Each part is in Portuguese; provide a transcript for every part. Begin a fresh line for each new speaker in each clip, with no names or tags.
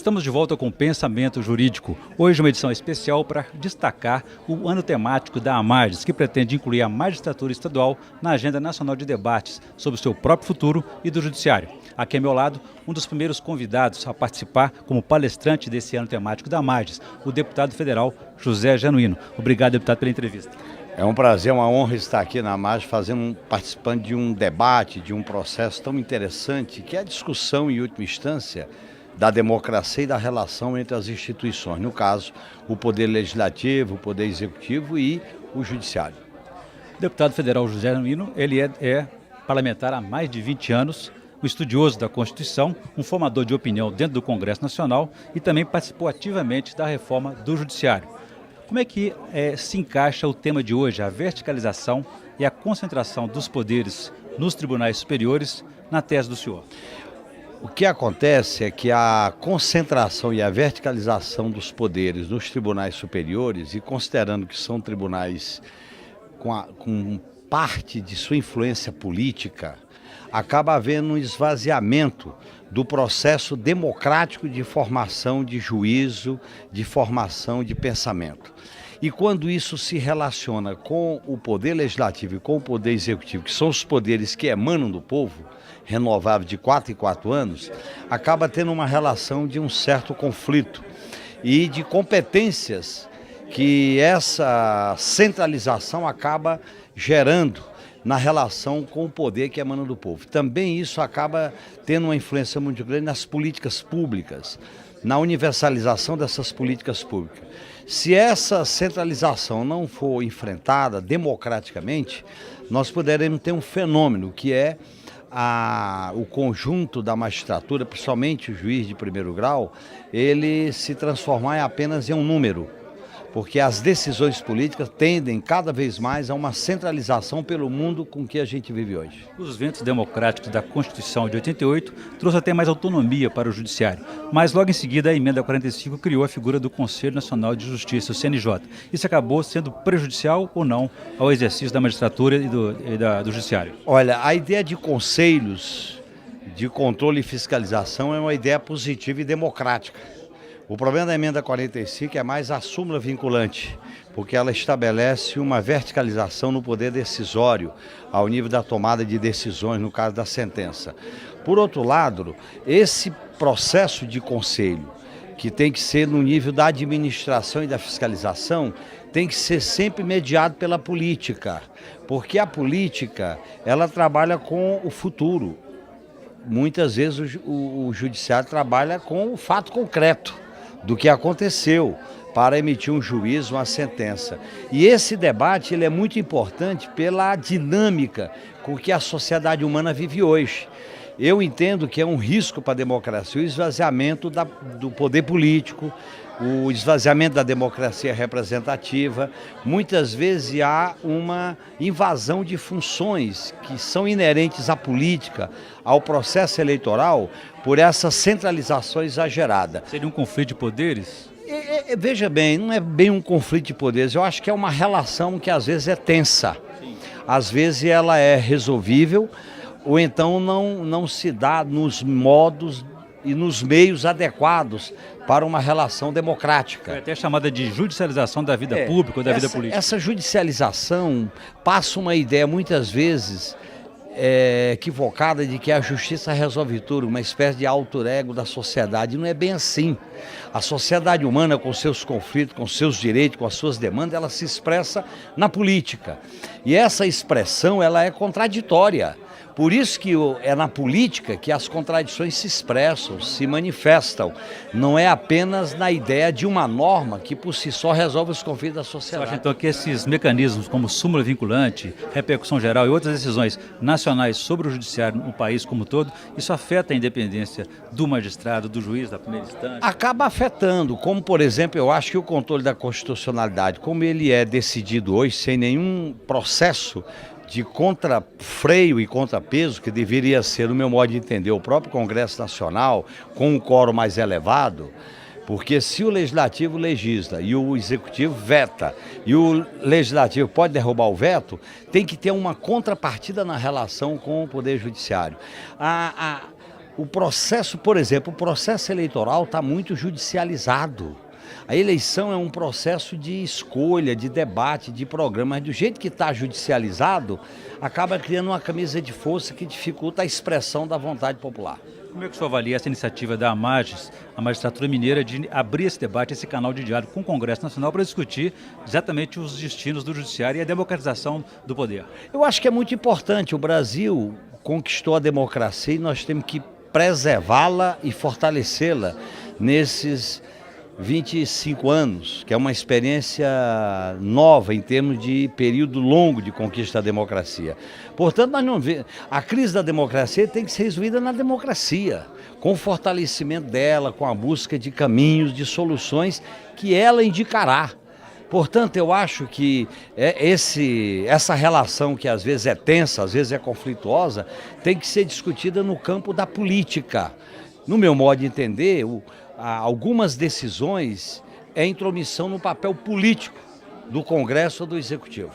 Estamos de volta com o Pensamento Jurídico. Hoje uma edição especial para destacar o ano temático da AMAGES, que pretende incluir a magistratura estadual na agenda nacional de debates sobre o seu próprio futuro e do judiciário. Aqui ao meu lado, um dos primeiros convidados a participar como palestrante desse ano temático da AMAGES, o deputado federal José Genuíno. Obrigado, deputado, pela entrevista.
É um prazer, uma honra estar aqui na AMAGES participando de um debate, de um processo tão interessante, que é a discussão, em última instância, da democracia e da relação entre as instituições. No caso, o Poder Legislativo, o Poder Executivo e o Judiciário.
O deputado federal José Genuíno, ele é parlamentar há mais de 20 anos, um estudioso da Constituição, um formador de opinião dentro do Congresso Nacional e também participou ativamente da reforma do Judiciário. Como é que se encaixa o tema de hoje, a verticalização e a concentração dos poderes nos tribunais superiores, na tese do senhor?
O que acontece é que a concentração e a verticalização dos poderes nos tribunais superiores, e considerando que são tribunais com parte de sua influência política, acaba havendo um esvaziamento do processo democrático de formação de juízo, de formação de pensamento. E quando isso se relaciona com o Poder Legislativo e com o Poder Executivo, que são os poderes que emanam do povo, renovável de 4 em 4 anos, acaba tendo uma relação de um certo conflito e de competências que essa centralização acaba gerando na relação com o poder que emana do povo. Também isso acaba tendo uma influência muito grande nas políticas públicas, na universalização dessas políticas públicas. Se essa centralização não for enfrentada democraticamente, nós poderemos ter um fenômeno que é o conjunto da magistratura, principalmente o juiz de primeiro grau, ele se transformar apenas em um número, porque as decisões políticas tendem cada vez mais a uma centralização pelo mundo com que a gente vive hoje.
Os ventos democráticos da Constituição de 88 trouxe até mais autonomia para o Judiciário, mas logo em seguida a emenda 45 criou a figura do Conselho Nacional de Justiça, o CNJ. Isso acabou sendo prejudicial ou não ao exercício da magistratura e do Judiciário?
Olha, a ideia de conselhos de controle e fiscalização é uma ideia positiva e democrática. O problema da emenda 45 é mais a súmula vinculante, porque ela estabelece uma verticalização no poder decisório, ao nível da tomada de decisões, no caso da sentença. Por outro lado, esse processo de conselho, que tem que ser no nível da administração e da fiscalização, tem que ser sempre mediado pela política, porque a política, ela trabalha com o futuro. Muitas vezes o judiciário trabalha com o fato concreto do que aconteceu para emitir um juízo, uma sentença. E esse debate ele é muito importante pela dinâmica com que a sociedade humana vive hoje. Eu entendo que é um risco para a democracia o esvaziamento do poder político, o esvaziamento da democracia representativa. Muitas vezes há uma invasão de funções que são inerentes à política, ao processo eleitoral, por essa centralização exagerada.
Seria um conflito de poderes?
Veja bem, não é bem um conflito de poderes, eu acho que é uma relação que às vezes é tensa. Às vezes ela é resolvível, ou então não se dá nos modos e nos meios adequados para uma relação democrática.
É até chamada de judicialização da vida pública ou da vida política.
Essa judicialização passa uma ideia muitas vezes equivocada de que a justiça resolve tudo, uma espécie de alter ego da sociedade. Não é bem assim. A sociedade humana, com seus conflitos, com seus direitos, com as suas demandas, ela se expressa na política. E essa expressão ela é contraditória. Por isso que é na política que as contradições se expressam, se manifestam. Não é apenas na ideia de uma norma que por si só resolve os conflitos da sociedade.
Você acha então que esses mecanismos como súmula vinculante, repercussão geral e outras decisões nacionais sobre o judiciário no país como um todo, isso afeta a independência do magistrado, do juiz, da primeira instância?
Acaba afetando, como por exemplo, eu acho que o controle da constitucionalidade, como ele é decidido hoje sem nenhum processo de contrafreio e contrapeso, que deveria ser, no meu modo de entender, o próprio Congresso Nacional, com um quórum mais elevado, porque se o Legislativo legisla e o Executivo veta, e o Legislativo pode derrubar o veto, tem que ter uma contrapartida na relação com o Poder Judiciário. o processo, por exemplo, o processo eleitoral está muito judicializado. A eleição é um processo de escolha, de debate, de programa, mas do jeito que está judicializado, acaba criando uma camisa de força que dificulta a expressão da vontade popular.
Como é que o senhor avalia essa iniciativa da AMAGES, a Magistratura Mineira, de abrir esse debate, esse canal de diálogo com o Congresso Nacional para discutir exatamente os destinos do Judiciário e a democratização do poder?
Eu acho que é muito importante. O Brasil conquistou a democracia e nós temos que preservá-la e fortalecê-la nesses 25 anos, que é uma experiência nova em termos de período longo de conquista da democracia. Portanto, nós não vemos. A crise da democracia tem que ser resolvida na democracia, com o fortalecimento dela, com a busca de caminhos, de soluções que ela indicará. Portanto, eu acho que essa relação que às vezes é tensa, às vezes é conflituosa, tem que ser discutida no campo da política. No meu modo de entender, algumas decisões é intromissão no papel político do Congresso ou do Executivo.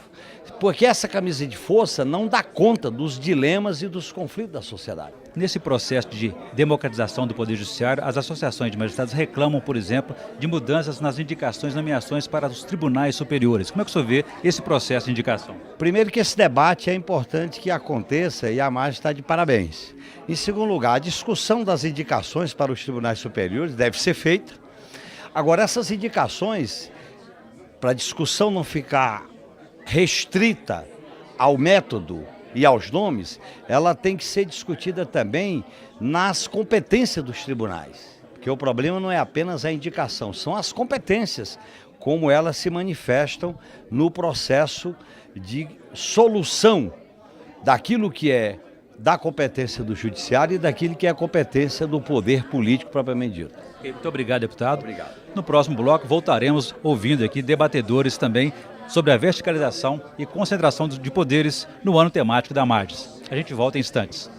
Porque essa camisa de força não dá conta dos dilemas e dos conflitos da sociedade.
Nesse processo de democratização do Poder Judiciário, as associações de magistrados reclamam, por exemplo, de mudanças nas indicações e nomeações para os tribunais superiores. Como é que o senhor vê esse processo de indicação?
Primeiro que esse debate é importante que aconteça e a AMAGES está de parabéns. Em segundo lugar, a discussão das indicações para os tribunais superiores deve ser feita. Agora, essas indicações, para a discussão não ficar restrita ao método e aos nomes, ela tem que ser discutida também nas competências dos tribunais. Porque o problema não é apenas a indicação, são as competências, como elas se manifestam no processo de solução daquilo que é da competência do judiciário e daquilo que é a competência do poder político propriamente dito.
Muito obrigado, deputado.
Obrigado.
No próximo bloco voltaremos ouvindo aqui debatedores também sobre a verticalização e concentração de poderes no ano temático da AMAGES. A gente volta em instantes.